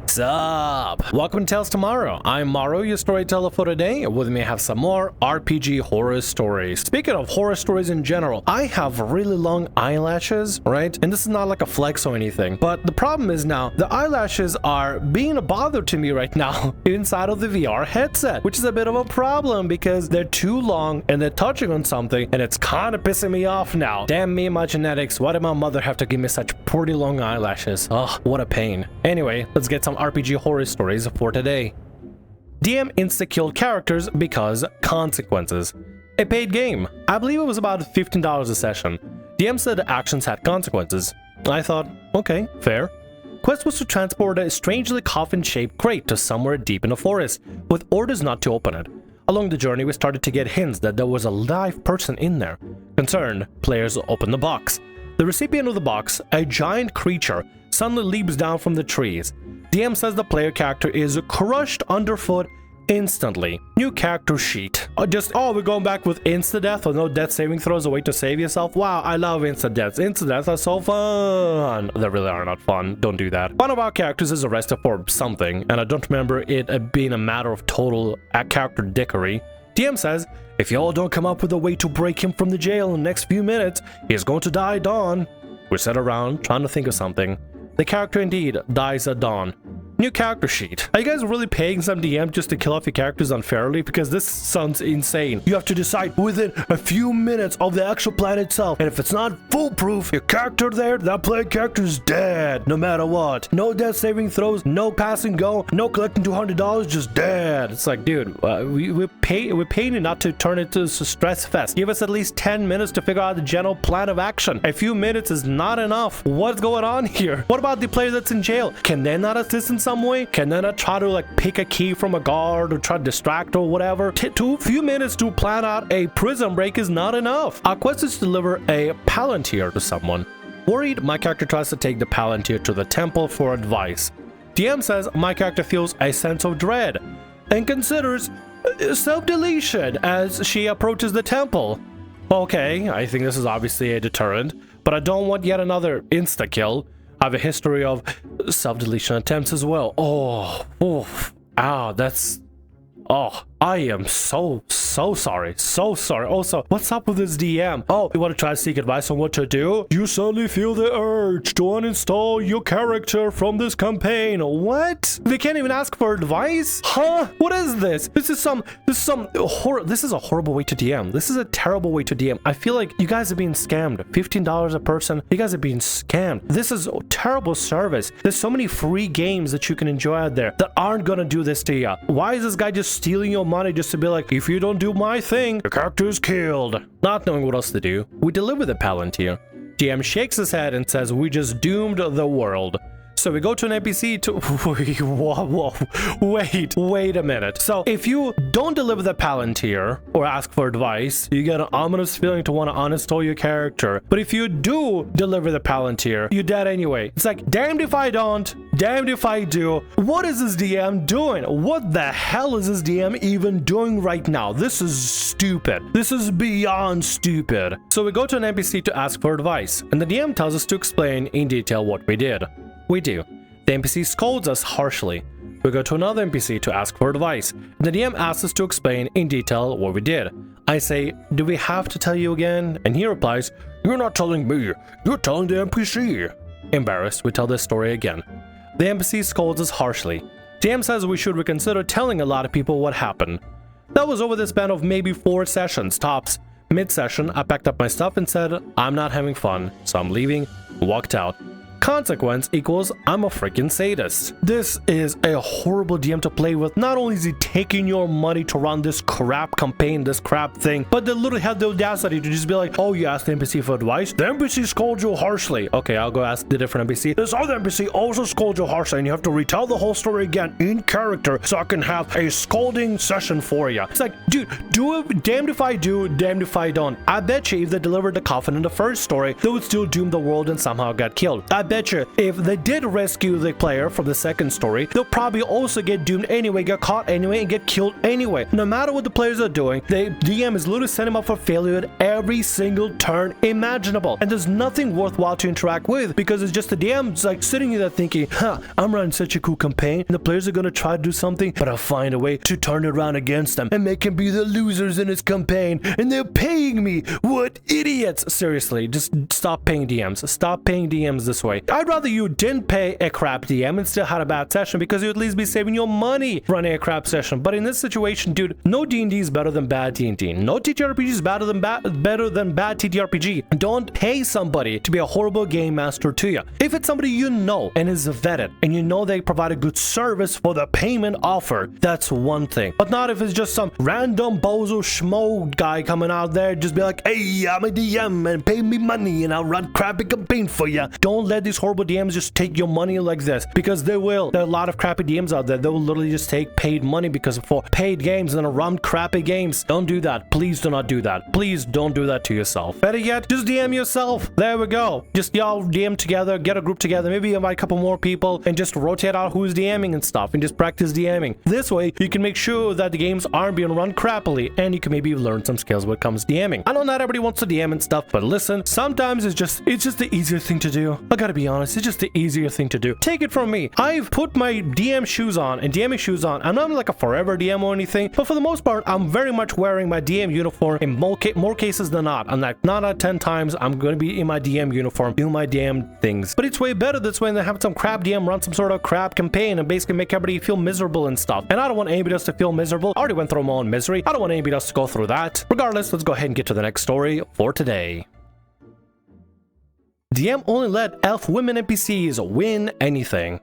What's up? Welcome to Tales Tomorrow. I'm Morrow, your storyteller for today. With me I have some more RPG horror stories. Speaking of horror stories in general, I have really long eyelashes, right? And this is not like a flex or anything, but the problem is now the eyelashes are being a bother to me right now inside of the VR headset, which is a bit of a problem because they're too long and they're touching on something and it's kind of pissing me off now. Damn me, my genetics. Why did my mother have to give me such pretty long eyelashes? Oh, what a pain. Anyway, let's get some RPG horror stories for today. DM Insta-Killed characters because consequences. A paid game. I believe it was about $15 a session. DM said the actions had consequences. I thought, okay, fair. Quest was to transport a strangely coffin-shaped crate to somewhere deep in the forest, with orders not to open it. Along the journey, we started to get hints that there was a live person in there. Concerned, players opened the box. The recipient of the box, a giant creature, suddenly leaps down from the trees. DM says the player character is crushed underfoot instantly. New character sheet. We're going back with insta-death with no death saving throws, a way to save yourself. Wow, I love insta-deaths. Insta-deaths are so fun. They really are not fun. Don't do that. One of our characters is arrested for something, and I don't remember it being a matter of total character dickery. DM says, if y'all don't come up with a way to break him from the jail in the next few minutes, he's going to die at dawn. We sat around trying to think of something. The character indeed dies at dawn. New character sheet. Are you guys really paying some DM just to kill off your characters unfairly? Because this sounds insane. You have to decide within a few minutes of the actual plan itself. And if it's not foolproof, your character there, that player character is dead. No matter what. No death saving throws, no pass and go, no collecting $200, just dead. It's like, dude, we're paying you not to turn it to a stress fest. Give us at least 10 minutes to figure out the general plan of action. A few minutes is not enough. What's going on here? What about the player that's in jail? Can they not assist in some way? Can they not try to pick a key from a guard or try to distract or whatever? Few minutes to plan out a prison break is not enough. Our quest is to deliver a palantir to someone. Worried, my character tries to take the palantir to the temple for advice. DM says my character feels a sense of dread and considers self-deletion as she approaches the temple. Okay, I think this is obviously a deterrent, but I don't want yet another insta-kill. I have a history of self-deletion attempts as well. I am so sorry. So sorry. Also, what's up with this DM? Oh, you want to try to seek advice on what to do? You suddenly feel the urge to uninstall your character from this campaign. What? They can't even ask for advice? Huh? What is this? This is a horrible way to DM. This is a terrible way to DM. I feel like you guys are being scammed. $15 a person. You guys are being scammed. This is a terrible service. There's so many free games that you can enjoy out there that aren't gonna do this to you. Why is this guy just stealing your money just to be like, if you don't do my thing, your character is killed? Not knowing what else to do, we deliver the palantir. DM shakes his head and says we just doomed the world. So we go to an NPC to... Wait a minute. So if you don't deliver the palantir or ask for advice, you get an ominous feeling to want to uninstall your character. But if you do deliver the palantir, you're dead anyway. It's like, damned if I don't, damned if I do. What is this DM doing? What the hell is this DM even doing right now? This is stupid. This is beyond stupid. So we go to an NPC to ask for advice, and the DM tells us to explain in detail what we did. We do. The NPC scolds us harshly. We go to another NPC to ask for advice. The DM asks us to explain in detail what we did. I say, do we have to tell you again? And he replies, you're not telling me, you're telling the NPC. Embarrassed, we tell this story again. The NPC scolds us harshly. DM says we should reconsider telling a lot of people what happened. That was over the span of maybe 4 sessions, tops. Mid-session, I packed up my stuff and said, I'm not having fun, so I'm leaving, walked out. Consequence equals I'm a freaking sadist. This is a horrible DM to play with. Not only is he taking your money to run this crap campaign, this crap thing, but they literally have the audacity to just be like, oh, you asked the NPC for advice? The NPC scolded you harshly. Okay, I'll go ask the different NPC. This other NPC also scolded you harshly, and you have to retell the whole story again in character so I can have a scolding session for you. It's like, Dude, damned if I do, damned if I don't. I bet you if they delivered the coffin in the first story, they would still doom the world and somehow get killed. I bet you if they did rescue the player from the second story, they'll probably also get doomed anyway, get caught anyway, and get killed anyway. No matter what the players are doing, the DM is literally setting them up for failure at every single turn imaginable. And there's nothing worthwhile to interact with because it's just the DM's like sitting there thinking, I'm running such a cool campaign, and the players are gonna try to do something, but I'll find a way to turn it around against them and make them be the losers in his campaign, and they're paying me. What idiots! Seriously, just stop paying DMs. Stop paying DMs this way. I'd rather you didn't pay a crap DM and still had a bad session because you'd at least be saving your money running a crap session. But in this situation, dude, no D&D is better than bad D&D. No TTRPG is better than bad TTRPG. Don't pay somebody to be a horrible game master to you. If it's somebody you know and is vetted and you know they provide a good service for the payment offer, that's one thing. But not if it's just some random bozo schmo guy coming out there just be like, hey, I'm a DM and pay me money and I'll run crappy campaign for you. Don't let these horrible DMs just take your money like this, because they will. There are a lot of crappy DMs out there. They will literally just take paid money because for paid games and run crappy games. Don't do that. Please do not do that. Please don't do that to yourself. Better yet, just DM yourself. There we go. Just y'all DM together, get a group together, maybe invite a couple more people and just rotate out who's DMing and stuff and just practice DMing. This way, you can make sure that the games aren't being run crappily and you can maybe learn some skills when it comes to DMing. I know not everybody wants to DM and stuff, but listen, sometimes it's just the easier thing to do. I gotta be honest, it's just the easier thing to do. Take it from me. I've put my DM shoes on and DMing shoes on. I'm not like a forever DM or anything, but for the most part, I'm very much wearing my DM uniform in more cases than not. I'm like 9 out of 10 times, I'm gonna be in my DM uniform, doing my DM things. But it's way better this way than having some crap DM run some sort of crap campaign and basically make everybody feel miserable and stuff. And I don't want anybody else to feel miserable. I already went through my own misery. I don't want anybody else to go through that. Regardless, let's go ahead and get to the next story for today. DM only let Elf Women NPCs win anything.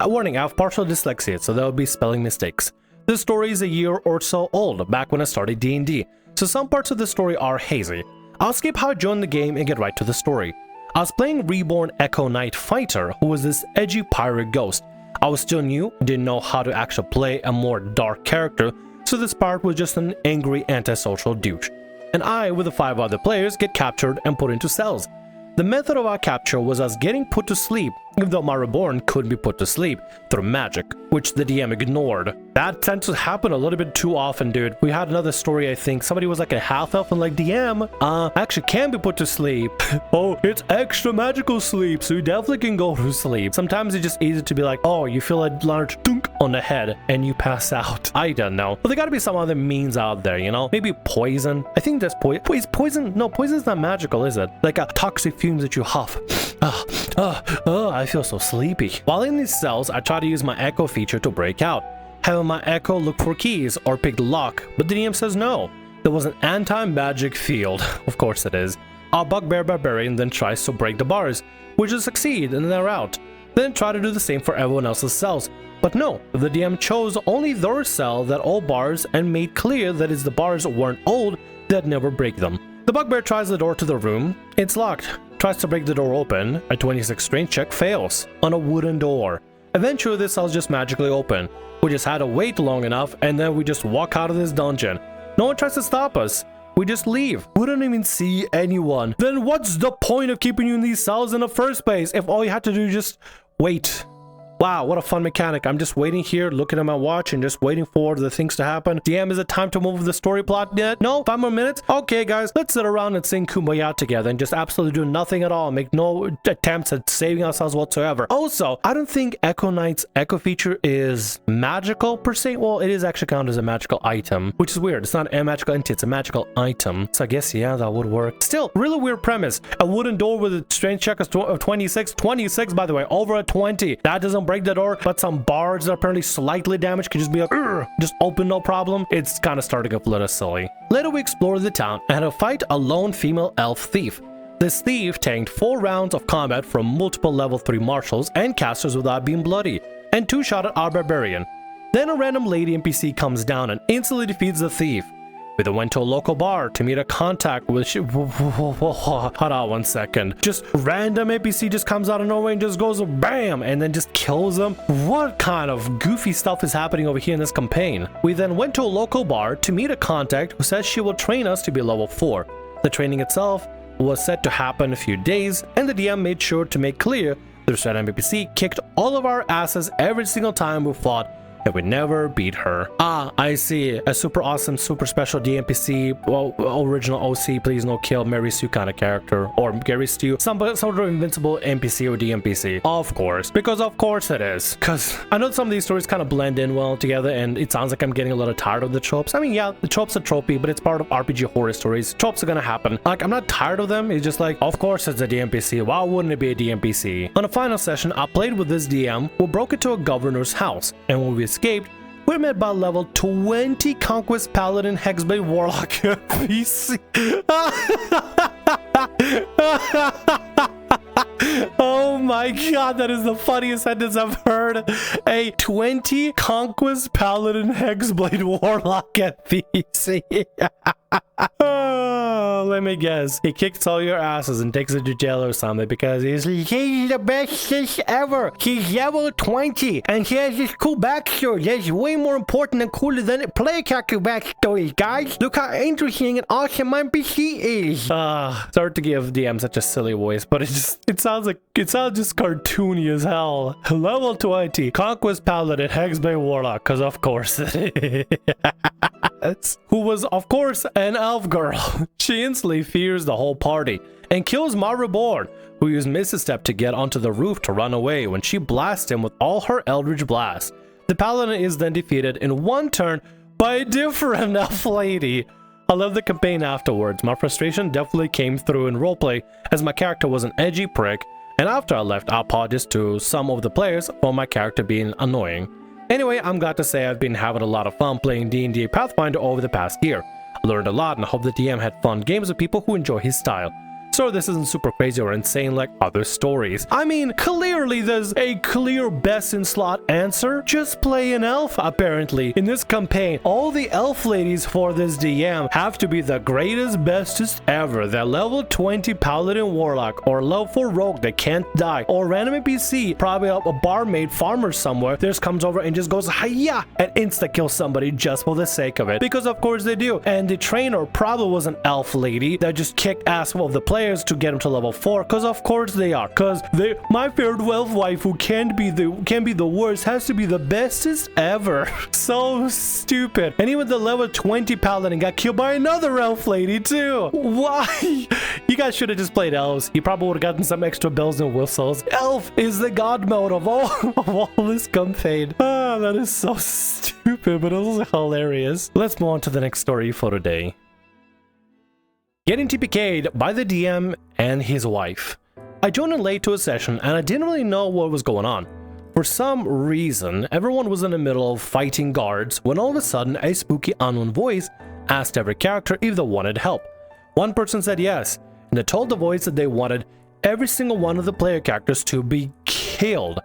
A warning, I have partial dyslexia, so there will be spelling mistakes. This story is a year or so old, back when I started D&D, so some parts of the story are hazy. I'll skip how I joined the game and get right to the story. I was playing Reborn Echo Knight Fighter, who was this edgy pirate ghost. I was still new, didn't know how to actually play a more dark character, so this part was just an angry antisocial douche. And I, with the 5 other players, get captured and put into cells. The method of our capture was us getting put to sleep, even though my Reborn couldn't be put to sleep, through magic, which the DM ignored. That tends to happen a little bit too often, dude. We had another story, I think. Somebody was like a half-elf and like, DM, actually can be put to sleep. Oh, it's extra magical sleep, so you definitely can go to sleep. Sometimes it's just easy to be like, oh, you feel a large dunk on the head and you pass out. I don't know. But there gotta be some other means out there, you know? Maybe poison. I think that's poison. Is poison? No, poison's not magical, is it? Like a toxic fumes that you huff. I feel so sleepy. While in these cells, I try to use my echo feature to break out, having my echo look for keys or pick the lock, but the DM says no. There was an anti-magic field. Of course it is. Our bugbear barbarian then tries to break the bars, which will succeed and they're out. Then try to do the same for everyone else's cells. But no, the DM chose only their cell that all bars and made clear that as the bars weren't old, they'd never break them. The bugbear tries the door to the room. It's locked. Tries to break the door open. A 26 strength check fails on a wooden door. Eventually this cell's just magically open. We just had to wait long enough and then we just walk out of this dungeon. No one tries to stop us. We just leave. We don't even see anyone. Then what's the point of keeping you in these cells in the first place if all you had to do is just wait? Wow, what a fun mechanic. I'm just waiting here, looking at my watch and just waiting for the things to happen. DM, is it time to move the story plot yet? No? 5 more minutes? Okay, guys, let's sit around and sing Kumbaya together and just absolutely do nothing at all. Make no attempts at saving ourselves whatsoever. Also, I don't think Echo Knight's echo feature is magical per se. Well, it is actually counted as a magical item, which is weird. It's not a magical entity, it's a magical item. So I guess, yeah, that would work. Still, really weird premise. A wooden door with a strength check of 26. 26, by the way, over a 20. That doesn't break the door, but some bars that are apparently slightly damaged can just be like, just open, no problem. It's kind of starting up a little silly. Later we explored the town and had to fight a lone female elf thief. This thief tanked 4 rounds of combat from multiple level 3 marshals and casters without being bloody, and 2 shot at our barbarian. Then a random lady NPC comes down and instantly defeats the thief. We then went to a local bar to meet a contact with hold on one second. Just random NPC just comes out of nowhere and just goes bam and then just kills them. What kind of goofy stuff is happening over here in this campaign? We then went to a local bar to meet a contact who says she will train us to be level 4. The training itself was set to happen in a few days, and the DM made sure to make clear the said NPC kicked all of our asses every single time we fought, and we never beat her. Ah, I see. A super awesome, super special DMPC, well, original OC, please no kill, Mary Sue kind of character, or Gary Stu, some sort of invincible NPC or DMPC. Of course, because of course it is. Because I know some of these stories kind of blend in well together, and it sounds like I'm getting a little tired of the tropes. I mean, yeah, the tropes are tropey, but it's part of RPG horror stories. Tropes are gonna happen. Like, I'm not tired of them. It's just like, of course it's a DMPC. Why wouldn't it be a DMPC? On the final session, I played with this DM who broke into a governor's house, and when we escaped, we're met by level 20 Conquest Paladin Hexblade Warlock PC. Oh my god, that is the funniest sentence I've heard. A 20 Conquest Paladin Hexblade Warlock NPC. Oh, let me guess. He kicks all your asses and takes it to jail or something because he's the best fish ever. He's level 20 and he has this cool backstory that's way more important and cooler than a player character backstory, guys. Look how interesting and awesome my NPC is. Sorry to give DM such a silly voice, but it sounds just cartoony as hell. Level 20 Conquest Paladin Hexblade Warlock, because of course it is. Who was of course an elf girl. She instantly fears the whole party and kills Morrow, who used Misstep to get onto the roof to run away when she blasts him with all her Eldritch blasts. The paladin is then defeated in one turn by a different elf lady. I love the campaign afterwards. My frustration definitely came through in roleplay as my character was an edgy prick, and after I left I apologized to some of the players for my character being annoying. Anyway, I'm glad to say I've been having a lot of fun playing D&D Pathfinder over the past year. I learned a lot and I hope the DM had fun games with people who enjoy his style. So this isn't super crazy or insane like other stories. I mean, clearly there's a clear best in slot answer. Just play an elf, apparently. In this campaign, all the elf ladies for this DM have to be the greatest, bestest ever. They're level 20 paladin warlock, or level 4 rogue that can't die, or random NPC, probably a barmaid farmer somewhere, just comes over and just goes hiya and insta-kill somebody just for the sake of it. Because of course they do. And the trainer probably was an elf lady that just kicked ass of the players to get them to level 4, because of course they are, because my favorite elf wife who can't be the worst has to be the bestest ever. So stupid. And even the level 20 paladin got killed by another elf lady too. Why? You guys should have just played elves. You probably would have gotten some extra bells and whistles. Elf is the god mode of all this campaign. Ah, that is so stupid, but also hilarious. Let's move on to the next story for today. Getting TPK'd by the DM and his wife. I joined in late to a session and I didn't really know what was going on. For some reason, everyone was in the middle of fighting guards when all of a sudden a spooky unknown voice asked every character if they wanted help. One person said yes, and they told the voice that they wanted every single one of the player characters to be killed.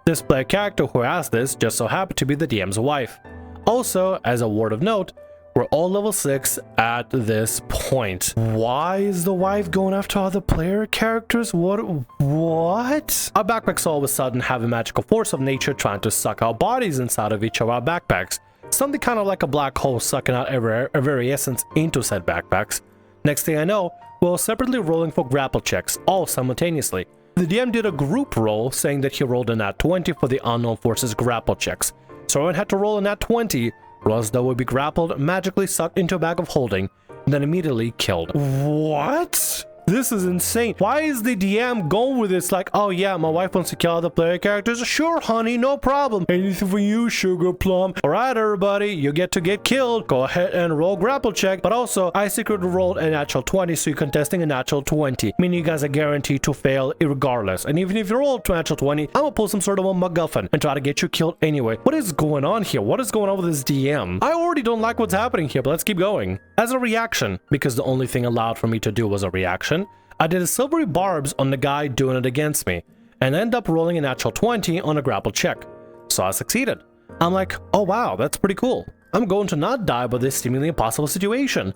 This player character who asked this just so happened to be the DM's wife. Also, as a word of note, we're all level 6 at this point. Why is the wife going after other player characters? What? Our backpacks all of a sudden have a magical force of nature trying to suck our bodies inside of each of our backpacks. Something kind of like a black hole sucking out our very essence into said backpacks. Next thing I know, we're all separately rolling for grapple checks, all simultaneously. The DM did a group roll saying that he rolled a nat 20 for the unknown force's grapple checks. So everyone had to roll a nat 20, or else they would be grappled, magically sucked into a bag of holding, and then immediately killed. What? This is insane. Why is the DM going with this like, oh yeah, my wife wants to kill other player characters? Sure, honey, no problem. Anything for you, sugar plum. Alright, everybody, you get to get killed. Go ahead and roll grapple check. But also, I secretly rolled a natural 20, so you're contesting a natural 20. Meaning you guys are guaranteed to fail regardless. And even if you roll a natural 20, I'm gonna pull some sort of a MacGuffin and try to get you killed anyway. What is going on here? What is going on with this DM? I already don't like what's happening here, but let's keep going. As a reaction, because the only thing allowed for me to do was a reaction, I did a silvery barbs on the guy doing it against me, and end up rolling a natural 20 on a grapple check. So I succeeded. I'm like, oh wow, that's pretty cool. I'm going to not die by this seemingly impossible situation.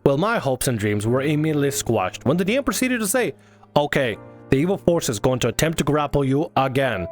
Well, my hopes and dreams were immediately squashed when the DM proceeded to say, okay, the evil force is going to attempt to grapple you again.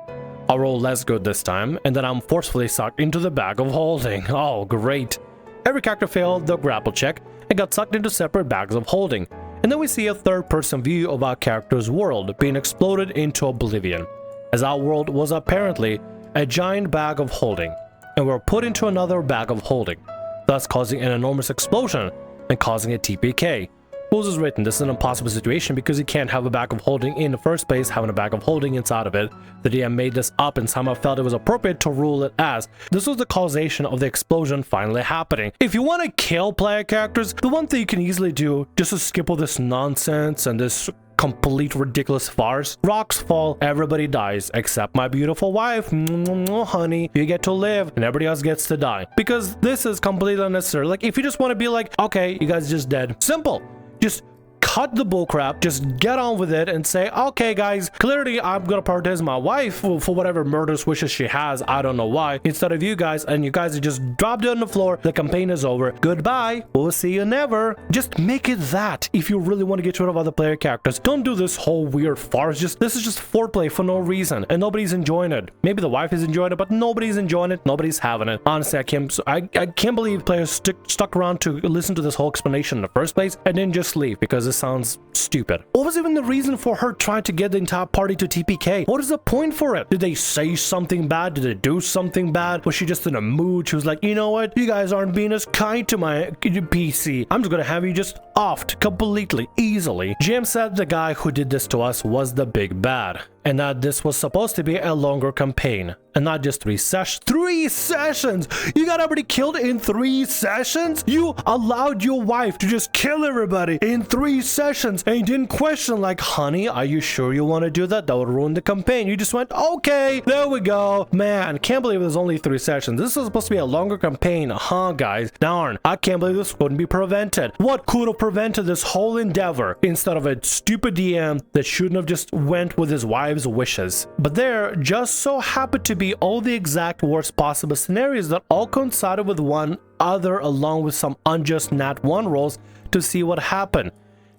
I'll roll less good this time, and then I'm forcefully sucked into the bag of holding. Oh, great. Every character failed the grapple check and got sucked into separate bags of holding. And then we see a third-person view of our character's world being exploded into oblivion, as our world was apparently a giant bag of holding, and we're put into another bag of holding, thus causing an enormous explosion and causing a TPK. Rules is written, this is an impossible situation because you can't have a bag of holding in the first place, having a bag of holding inside of it. The DM made this up and somehow felt it was appropriate to rule it as. This was the causation of the explosion finally happening. If you want to kill player characters, the one thing you can easily do, just to skip all this nonsense and this complete ridiculous farce. Rocks fall, everybody dies, except my beautiful wife. Honey, you get to live and everybody else gets to die. Because this is completely unnecessary. Like, if you just want to be like, okay, you guys just dead. Simple. Just cut the bullcrap, just get on with it and say, okay guys, clearly I'm gonna prioritize my wife for whatever murderous wishes she has, I don't know why, instead of you guys, and you guys just dropped it on the floor, the campaign is over, goodbye, we'll see you never. Just make it that if you really want to get rid of other player characters. Don't do this whole weird farce. This is just foreplay for no reason, and nobody's enjoying it. Maybe the wife is enjoying it, but nobody's enjoying it, nobody's having it. Honestly, I can't believe players stuck around to listen to this whole explanation in the first place and then just leave because it sounds stupid. What was even the reason for her trying to get the entire party to TPK? What is the point for it? Did they say something bad? Did they do something bad? Was she just in a mood? She was like, you know what? You guys aren't being as kind to my PC. I'm just gonna have you just offed completely, easily. GM said the guy who did this to us was the big bad, and that this was supposed to be a longer campaign and not just 3 sessions. 3 sessions! You got everybody killed in 3 sessions? You allowed your wife to just kill everybody in 3 sessions and you didn't question like, honey, are you sure you want to do that? That would ruin the campaign. You just went, okay, there we go. Man, can't believe there's only 3 sessions. This is supposed to be a longer campaign, huh, guys? Darn, I can't believe this couldn't be prevented. What could have prevented this whole endeavor instead of a stupid DM that shouldn't have just went with his wife's wishes? But there just so happened to be all the exact worst possible scenarios that all coincided with one other along with some unjust nat 1 rolls to see what happened.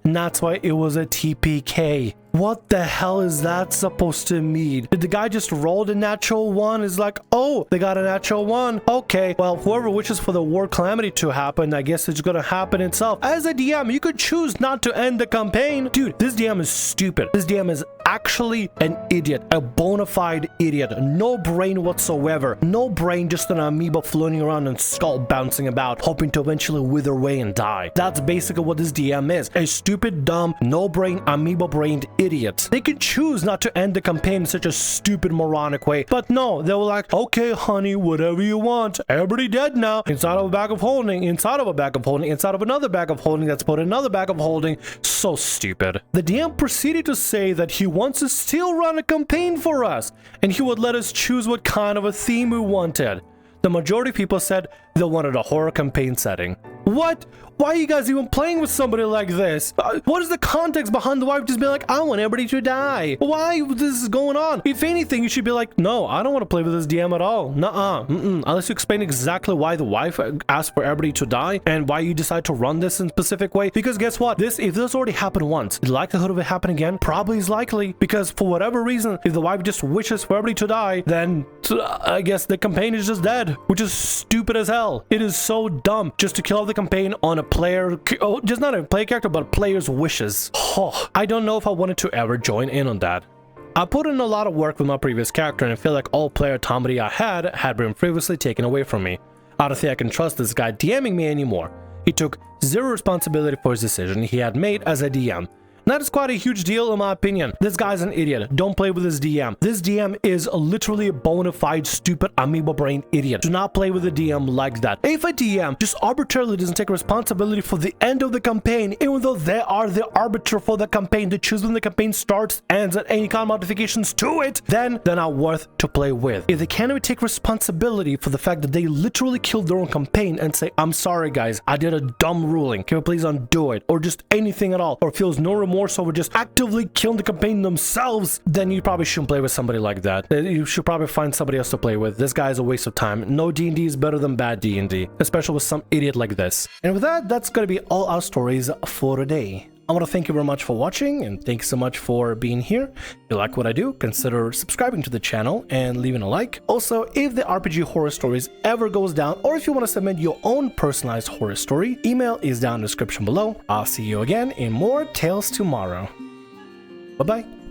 And that's why it was a TPK. What the hell is that supposed to mean? Did the guy just roll the natural 1? Is like, oh, they got a natural 1. Okay, well, whoever wishes for the war calamity to happen, I guess it's gonna happen itself. As a DM, you could choose not to end the campaign. Dude, this DM is stupid. This DM is actually an idiot, a bona fide idiot. No brain whatsoever. No brain, just an amoeba floating around and skull bouncing about, hoping to eventually wither away and die. That's basically what this DM is. A stupid, dumb, no brain, amoeba-brained idiot. They could choose not to end the campaign in such a stupid, moronic way, but no, they were like, okay, honey, whatever you want. Everybody dead now. Inside of a bag of holding, inside of a bag of holding, inside of another bag of holding that's put in another bag of holding. So stupid. The DM proceeded to say that he wants to still run a campaign for us, and he would let us choose what kind of a theme we wanted. The majority of people said they wanted a horror campaign setting. What? Why are you guys even playing with somebody like this? What is the context behind the wife just being like, I want everybody to die? Why this is going on? If anything, you should be like, no, I don't want to play with this DM at all. Nuh-uh. Unless you explain exactly why the wife asked for everybody to die and why you decide to run this in a specific way. Because guess what? If this already happened once, the likelihood of it happening again probably is likely. Because for whatever reason, if the wife just wishes for everybody to die, then I guess the campaign is just dead, which is stupid as hell. It is so dumb just to kill off the campaign on a player, just not a player character, but a player's wishes. Oh, I don't know if I wanted to ever join in on that. I put in a lot of work with my previous character and I feel like all player autonomy I had been previously taken away from me. I don't think I can trust this guy DMing me anymore. He took zero responsibility for his decision he had made as a DM. That is quite a huge deal in my opinion. This guy's an idiot. Don't play with this DM. This DM is literally a bona fide stupid amoeba brain idiot. Do not play with a DM like that. If a DM just arbitrarily doesn't take responsibility for the end of the campaign, even though they are the arbiter for the campaign, they choose when the campaign starts, ends, and any kind of modifications to it, then they're not worth to play with. If they can't even take responsibility for the fact that they literally killed their own campaign and say, I'm sorry guys, I did a dumb ruling, can we please undo it? Or just anything at all, or feels no remorse more so would just actively kill the campaign themselves, then you probably shouldn't play with somebody like that. You should probably find somebody else to play with. This guy is a waste of time. No D&D is better than bad D&D, especially with some idiot like this. And with that, that's gonna be all our stories for today. I want to thank you very much for watching, and thanks so much for being here. If you like what I do, consider subscribing to the channel and leaving a like. Also, if the RPG Horror Stories ever goes down, or if you want to submit your own personalized horror story, email is down in the description below. I'll see you again in more Tales tomorrow. Bye-bye.